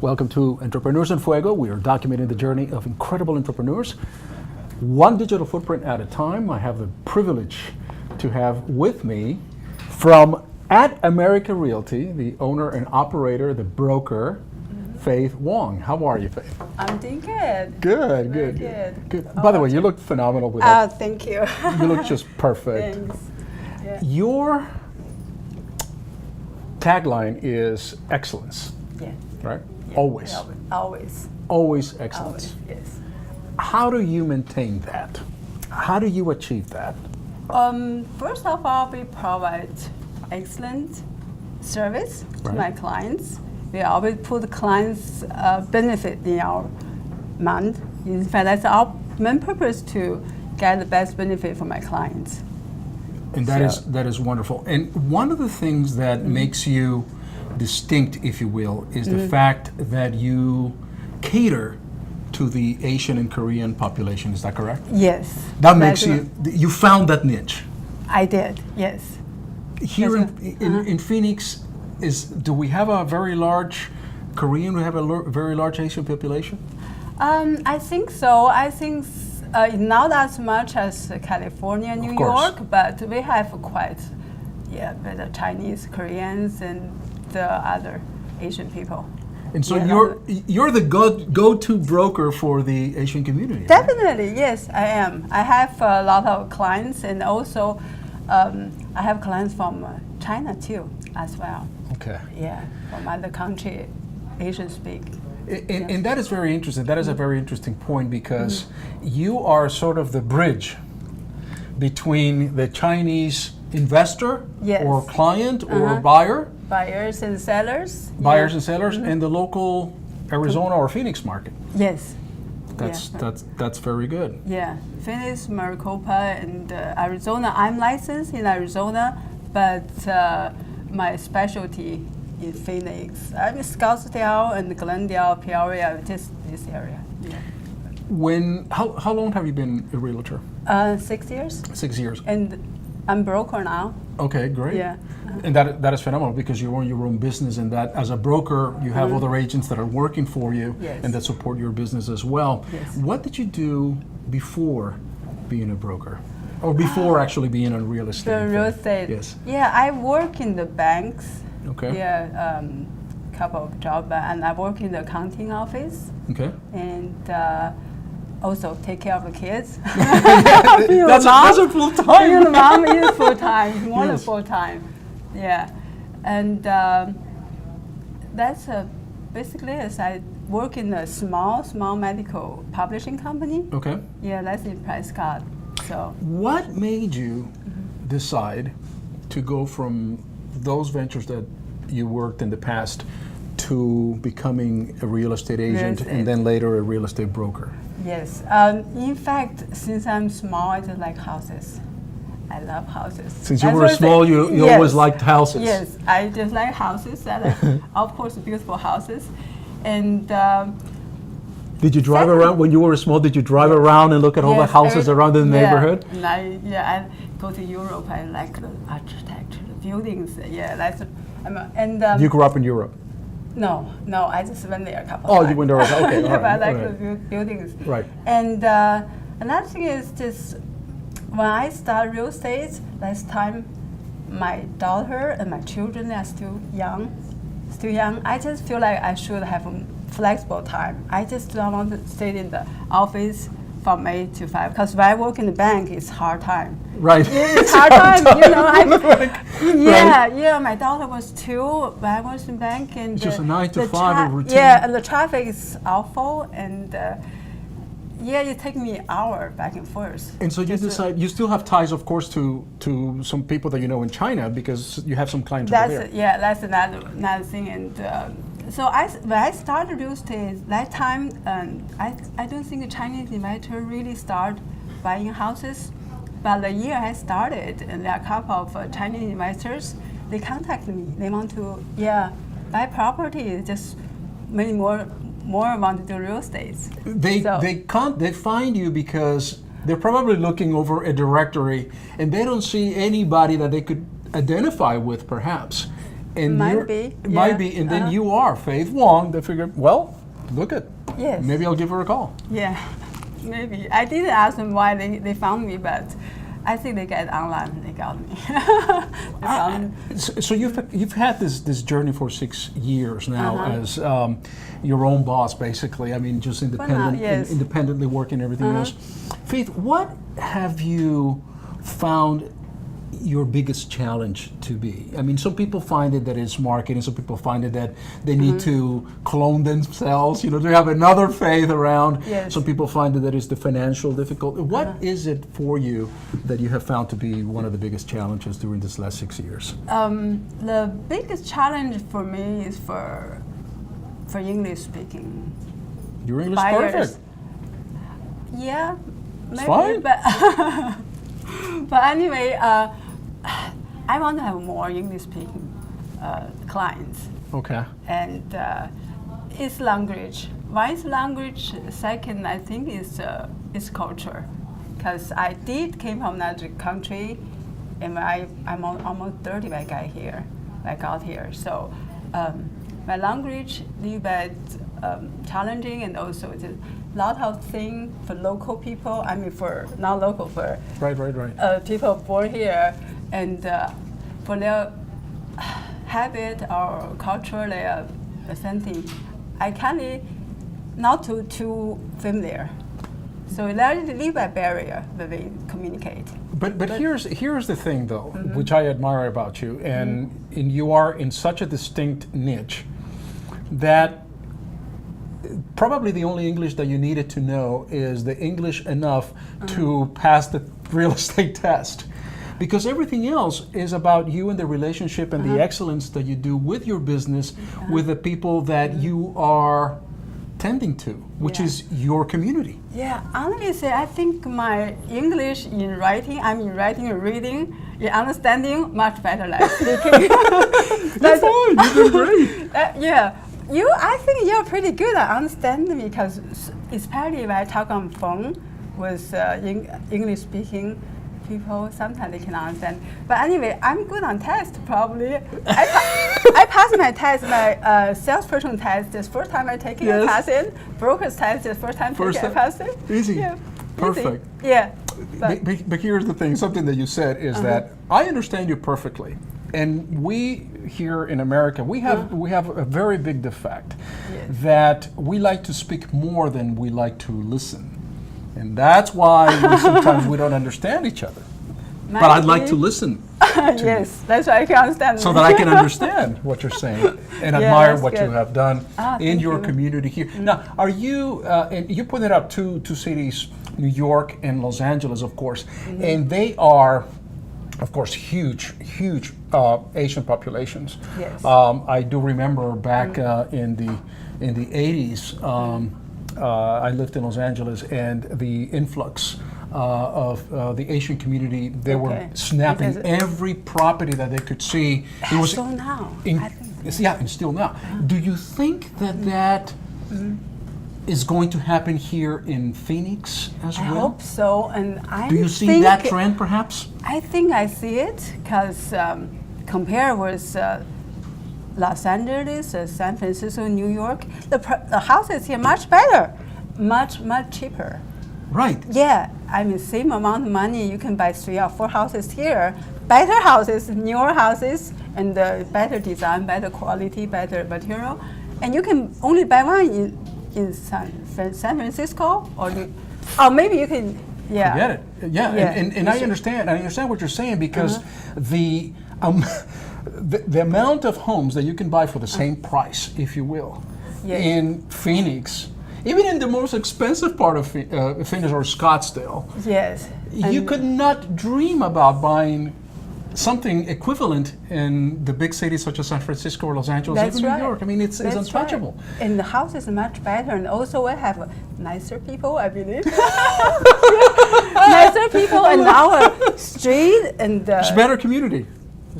Welcome to Entrepreneurs in Fuego. We are documenting the journey of incredible entrepreneurs, one digital footprint at a time. I have the privilege to have with me from at America Realty, the owner and operator, the broker, Faith Wang. How are you, Faith? I'm doing good. Good, Very good. By the way, you look phenomenal with Oh, that. thank you. You look just perfect. Thanks. Yeah. Your tagline is excellence, Yeah. right? Yeah. Always. Always. Always excellence. Always. Yes. How do you maintain that? How do you achieve that? First of all, we provide excellent service to Right. my clients. We always put the clients' benefit in our mind. In fact, that's our main purpose, to get the best benefit for my clients. And that is wonderful. And one of the things that makes you distinct, if you will, is the fact that you cater to the Asian and Korean population. Is that correct? Yes. That makes That's you found that niche. I did. Yes. Here Yes, in Phoenix, do we have a very large Korean? We have a very large Asian population. I think so. I think not as much as California, New York, but we have quite, with the Chinese, Koreans, and the other Asian people. And so Yeah, you're the go-to broker for the Asian community. Right? Definitely, yes, I am. I have a lot of clients, and also I have clients from China too, as well. Okay. Yeah, from other country, Asian speak. And that is very interesting. That is a very interesting point, because you are sort of the bridge between the Chinese investor Yes. or client or buyer, Buyers and sellers. buyers and sellers, and the local Arizona or Phoenix market. Yes. That's very good. Yeah, Phoenix, Maricopa, and Arizona. I'm licensed in Arizona, but my specialty is Phoenix. I'm in Scottsdale and Glendale, Peoria, this area. Yeah. How long have you been a realtor? 6 years. 6 years. And I'm broker now. Okay, great. Yeah. And that is phenomenal, because you own your own business, and that as a broker you have other agents that are working for you Yes. and that support your business as well. Yes. What did you do before being a broker, or before actually being in real estate? The real estate. Yes. Yeah, I work in the banks. Okay. Yeah, couple of jobs, and I work in the accounting office, Okay. and also take care of the kids. That's a full time. Being a mom is full time, more than Yes. full time. Yeah, and that's basically as I work in a small medical publishing company. Okay. Yeah, that's in Prescott. So What made you decide to go from those ventures that you worked in the past to becoming a real estate agent estate. and then later a real estate broker? yes, in fact, since I'm small, I just like houses. I love houses. Since you That's were what I small, say. you Yes. always liked houses. Yes, I just like houses, and of course, beautiful houses. And Did you drive around when you were small? Did you drive around and look at all the yes, houses around the neighborhood? And I go to Europe. I like the architecture, the buildings. Yeah, that's. You grew up in Europe. No, I just went there a couple. Oh, times. you went there. Okay, Yeah, all but I right, like all the right. buildings. Right. And another thing is just when I started real estate last time, my daughter and my children are still young. I just feel like I should have a flexible time. I just don't want to stay in the office from 8 to 5, because when I work in the bank, it's hard time. Right. It's hard time, you know. Right. Yeah. My daughter was 2 when I was in bank, and It's just a 9 to the 5 routine. Yeah, and the traffic is awful, and it takes me an hour back and forth. And so you decide, you still have ties, of course, to some people that you know in China, because you have some clients over there. That's another thing. And so when I started real estate that time, I don't think a Chinese investor really start buying houses. But the year I started, and there are a couple of Chinese investors, they contacted me. They want to buy property, just many more want to do real estate. They find you because they're probably looking over a directory and they don't see anybody that they could identify with, perhaps. And Might you're- be, Might yeah. be. And then you are Faith Wang. They figured, well, look at. Yes. Maybe I'll give her a call. Yeah, maybe. I didn't ask them why they found me, but I think they get online. They got me. They found me. So you've had this journey for 6 years now Uh-huh. as your own boss, basically. I mean, just yes. independently working and everything else. Faith, what have you found your biggest challenge to be? I mean, some people find it that it's marketing. Some people find it that they need to clone themselves, to have another Faith around. Yes. Some people find it that it's the financial difficulty. What is it for you that you have found to be one of the biggest challenges during this last 6 years? The biggest challenge for me is for English speaking Your English buyers. perfect. Yeah, maybe, fine. but but anyway, I want to have more English speaking clients, Okay. and it's language. One is language. Second, I think is culture, because I did came from another country, and I'm almost 30 when I got here. So my language a little bit challenging, and also it's a lot of things for local people. I mean, for not local, for Right. people born here, and for their habit or culture, their something, I can't not too familiar. So there's a little bit barrier when we communicate. But here's the thing, though, which I admire about you, and you are in such a distinct niche that probably the only English that you needed to know is the English enough to pass the real estate test. Because everything else is about you and the relationship and the excellence that you do with your business, with the people that you are tending to, which is your community. Yeah, honestly, I think my English in writing, I mean writing and reading, in understanding much better than speaking. You're fine, you're doing great. Yeah, I think you're pretty good at understanding me, because especially when I talk on phone with English speaking people, sometimes they can understand. But anyway, I'm good on test, probably. I passed my test, my salesperson test, this first time I take it, I pass it. Broker's test, this first time I pass it. Easy. Yeah. Perfect. Easy. Yeah. But here's the thing, something that you said is that I understand you perfectly. And we here in America, we have a very big defect that we like to speak more than we like to listen. And that's why sometimes we don't understand each other. But I'd like to listen to yes, that's why I can understand. so that I can understand what you're saying and admire what you have done in your community here. Now, are you, and you pointed out two cities, New York and Los Angeles, of course, and they are, of course, huge Asian populations. Yes. I do remember back in the 80s, I lived in Los Angeles, and the influx of the Asian community, they were snapping every property that they could see. It was so now. I think. Yeah, and still now. Do you think that is going to happen here in Phoenix as well? I hope so, and Do you see that trend, perhaps? I think I see it, because compared with Los Angeles, San Francisco, New York, the houses here much better, much cheaper. Right. Yeah, I mean, same amount of money, you can buy 3 or 4 houses here. Better houses, newer houses, and better design, better quality, better material. And you can only buy one in San Francisco, or maybe you can, yeah. Forget it. Yeah, and I understand. I understand what you're saying, because the amount of homes that you can buy for the same price, if you will, in Phoenix, even in the most expensive part of Phoenix or Scottsdale, you could not dream about buying something equivalent in the big cities such as San Francisco or Los Angeles, even New York. I mean, it's untouchable. Right. And the house is much better, and also we have nicer people, I believe. Nicer people, and our street, and it's a better community.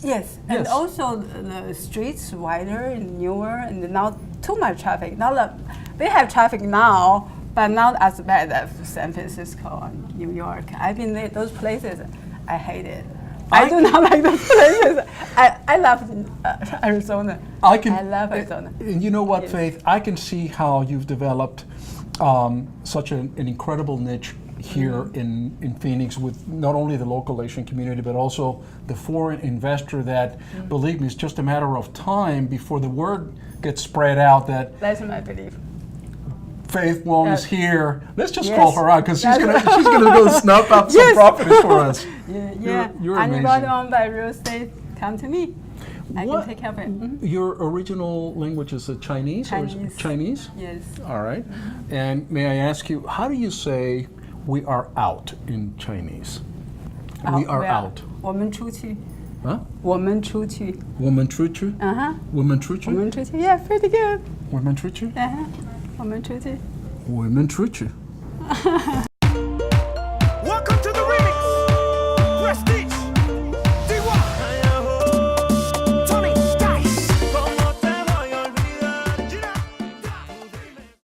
Yes, and also the streets wider and newer, and not too much traffic. We have traffic now, but not as bad as San Francisco and New York. I've been there, those places, I hate it. I do not like those places. I love Arizona. I can. I love Arizona. And you know what, Yes. Faith? I can see how you've developed such an incredible niche here in Phoenix with not only the local Asian community, but also the foreign investor that, believe me, it's just a matter of time before the word gets spread out that That's my belief. Faith Wang is Yes. here. Let's just Yes. call her out because she's That's- gonna go snuff up some Yes. properties for us. Yeah. You're Anybody amazing. want to buy real estate, come to me. I What- can take care of it. Your original language is Chinese? Or is it Chinese. Chinese? Yes. All right. And may I ask you, how do you say we are out in Chinese? We are out. 我们出去。 Huh? 我们出去。 Woman truchu? Uh-huh. Woman truchu? 我们出去。Yeah, pretty good. Woman truchu? Uh-huh. 我们出去。 Women truchu.